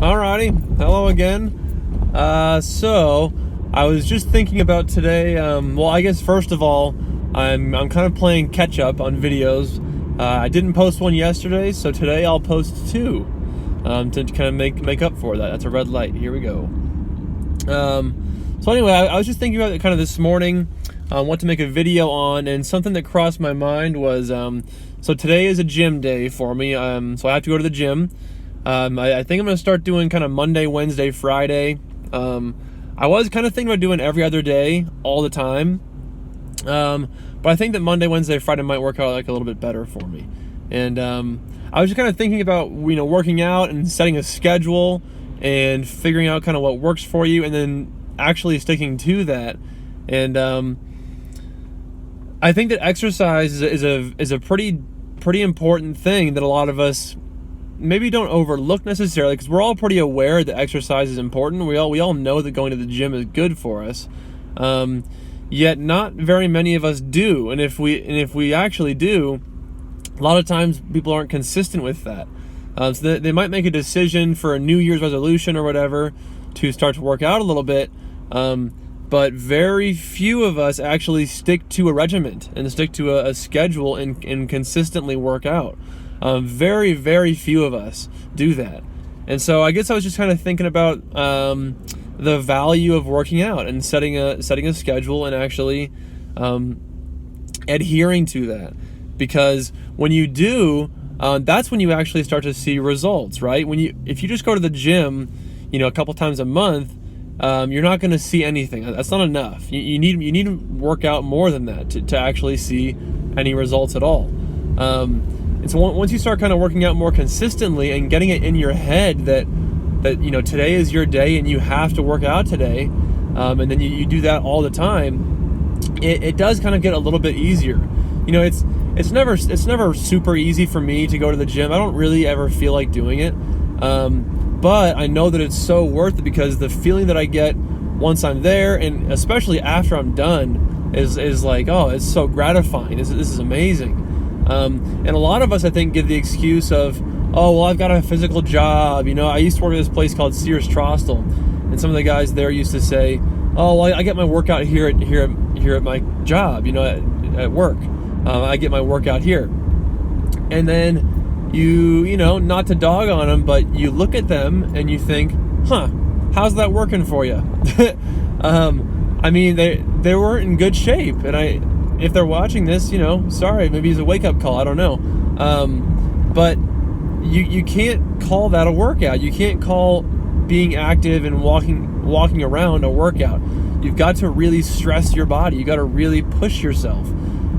Alrighty, hello again. So I was just thinking about today. Well, I guess first of all, I'm kind of playing catch up on videos. I didn't post one yesterday, so today I'll post two to kind of make up for that. That's a red light. Here we go. So anyway, I was just thinking about it kind of this morning. What to make a video on, and something that crossed my mind was so today is a gym day for me. So I have to go to the gym. I think I'm going to start doing kind of Monday, Wednesday, Friday. I was kind of thinking about doing every other day all the time. But I think that Monday, Wednesday, Friday might work out like a little bit better for me. And I was just kind of thinking about, working out and setting a schedule and figuring out kind of what works for you and then actually sticking to that. And I think that exercise is a pretty important thing that a lot of us maybe don't overlook necessarily, because we're all pretty aware that exercise is important. We all know that going to the gym is good for us, yet not very many of us do. And if we actually do, a lot of times people aren't consistent with that. So they might make a decision for a New Year's resolution or whatever to start to work out a little bit, but very few of us actually stick to a regiment and stick to a schedule and consistently work out. Very, very few of us do that. And so I guess I was just kind of thinking about the value of working out and setting a schedule and actually adhering to that. Because when you do, that's when you actually start to see results, right? If you just go to the gym, a couple times a month, you're not going to see anything. That's not enough. You need to work out more than that to actually see any results at all. And so once you start kind of working out more consistently and getting it in your head that today is your day and you have to work out today, and then you do that all the time, it does kind of get a little bit easier. It's never super easy for me to go to the gym. I don't really ever feel like doing it, but I know that it's so worth it, because the feeling that I get once I'm there, and especially after I'm done, is like, oh, it's so gratifying. This is amazing. And a lot of us, I think, give the excuse of, oh, well, I've got a physical job. I used to work at this place called Sears Trostel, and some of the guys there used to say, oh, well, I get my workout here at my job, at work. I get my workout here. And then not to dog on them, but you look at them and you think, how's that working for you? I mean, they weren't in good shape, and if they're watching this, sorry, maybe it's a wake-up call, I don't know. But you can't call that a workout. You can't call being active and walking around a workout. You've got to really stress your body. You got to really push yourself.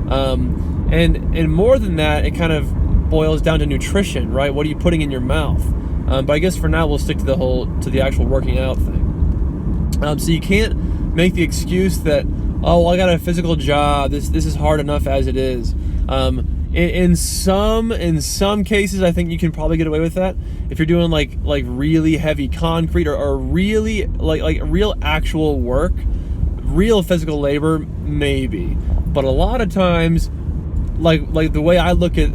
And more than that, it kind of boils down to nutrition, right? What are you putting in your mouth? But I guess for now we'll stick to the actual working out thing. So you can't make the excuse that, oh, well, I got a physical job. This is hard enough as it is. In some cases, I think you can probably get away with that if you're doing like really heavy concrete or really like real actual work, real physical labor, maybe. But a lot of times, like the way I look at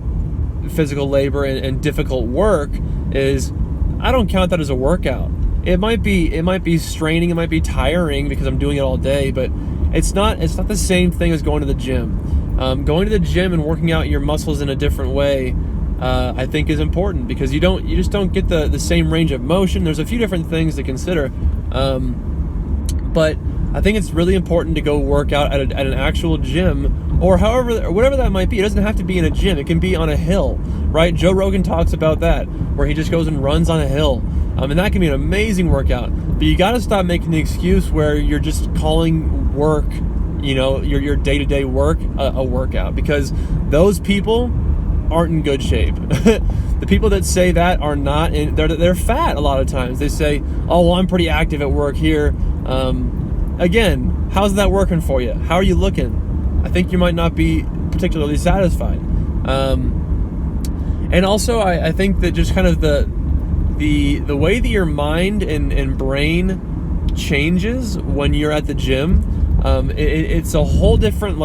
physical labor and difficult work is, I don't count that as a workout. It might be straining, it might be tiring because I'm doing it all day, but it's not the same thing as going to the gym. Going to the gym and working out your muscles in a different way, I think, is important, because you just don't get the same range of motion. There's a few different things to consider, but I think it's really important to go work out at an actual gym, or whatever that might be. It doesn't have to be in a gym. It can be on a hill, right? Joe Rogan talks about that, where he just goes and runs on a hill. And that can be an amazing workout. But you got to stop making the excuse where you're just calling work, your day-to-day work, a workout, because those people aren't in good shape. The people that say that are not they're fat a lot of times. They say, oh, well, I'm pretty active at work here. Again, how's that working for you? How are you looking? I think you might not be particularly satisfied. And also, I think that just kind of the way that your mind and brain changes when you're at the gym, it's a whole different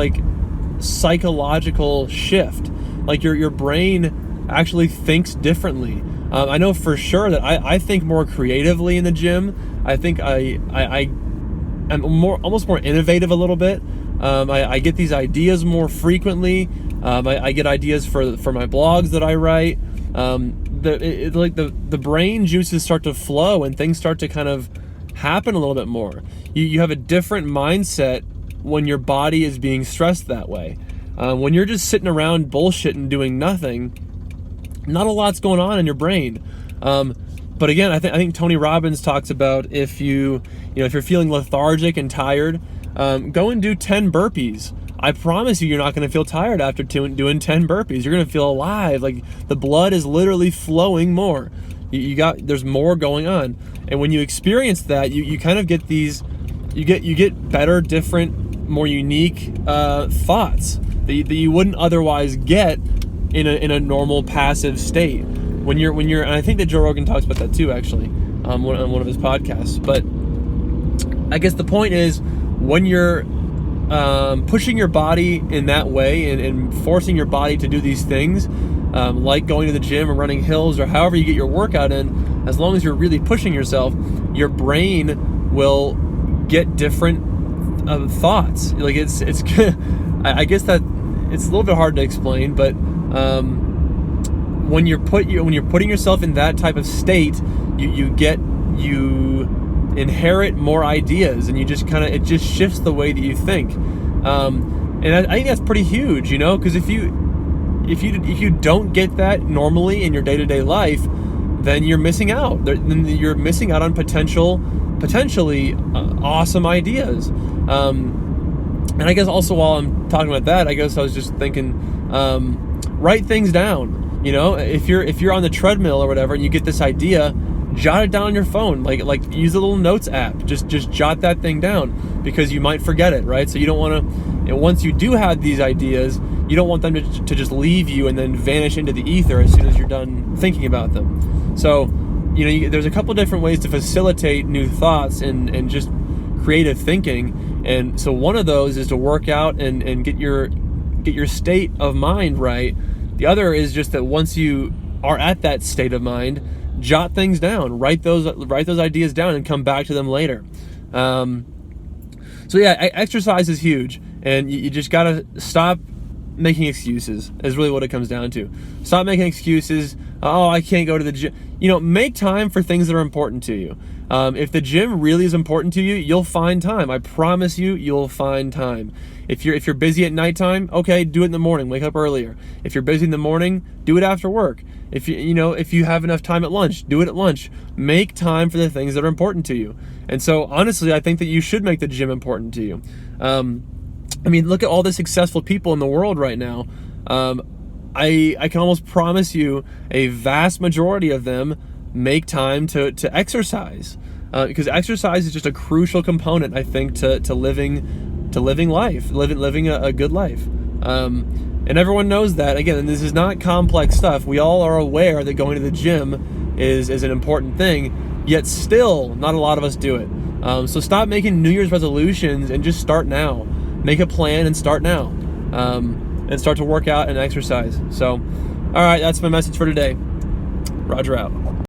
psychological shift. Like your brain actually thinks differently. I know for sure that I think more creatively in the gym. I think I'm almost more innovative a little bit. I get these ideas more frequently. I get ideas for my blogs that I write. The brain juices start to flow and things start to kind of happen a little bit more. You have a different mindset when your body is being stressed that way. When you're just sitting around bullshitting doing nothing, not a lot's going on in your brain. But again, I think Tony Robbins talks about if you're feeling lethargic and tired, go and do 10 burpees. I promise you're not going to feel tired after doing 10 burpees. You're going to feel alive. Like the blood is literally flowing more. There's more going on. And when you experience that, you kind of get you get better, different, more unique thoughts that you wouldn't otherwise get in a normal passive state. When you're, and I think that Joe Rogan talks about that too, actually, on one of his podcasts. But I guess the point is, when you're pushing your body in that way and forcing your body to do these things, like going to the gym or running hills or however you get your workout in, as long as you're really pushing yourself, your brain will get different thoughts. Like it's I guess that it's a little bit hard to explain, but when you're putting yourself in that type of state, you inherit more ideas, and it just shifts the way that you think. And I think that's pretty huge, because if you don't get that normally in your day-to-day life, then you're missing out. Then you're missing out on potentially awesome ideas. And I guess also while I'm talking about that, I guess I was just thinking, write things down. If you're on the treadmill or whatever and you get this idea, jot it down on your phone. Like use a little notes app. Just jot that thing down, because you might forget it, right? So you don't want to. Once you do have these ideas, you don't want them to just leave you and then vanish into the ether as soon as you're done thinking about them. So there's a couple different ways to facilitate new thoughts and just creative thinking. And so one of those is to work out and get your state of mind right. The other is just that once you are at that state of mind, jot things down, write those ideas down, and come back to them later. So yeah, exercise is huge, and you just gotta stop making excuses. Is really what it comes down to. Stop making excuses. Oh, I can't go to the gym. Make time for things that are important to you. If the gym really is important to you, you'll find time. I promise you'll find time. If you're busy at nighttime, okay, do it in the morning. Wake up earlier. If you're busy in the morning, do it after work. If you have enough time at lunch, do it at lunch. Make time for the things that are important to you. And so honestly, I think that you should make the gym important to you. Look at all the successful people in the world right now. I can almost promise you a vast majority of them make time to exercise, because exercise is just a crucial component, I think, to living life, living a good life. And everyone knows that. Again, this is not complex stuff. We all are aware that going to the gym is an important thing, yet still not a lot of us do it. So stop making New Year's resolutions and just start now. Make a plan and start now, and start to work out and exercise. So, all right, that's my message for today. Roger out.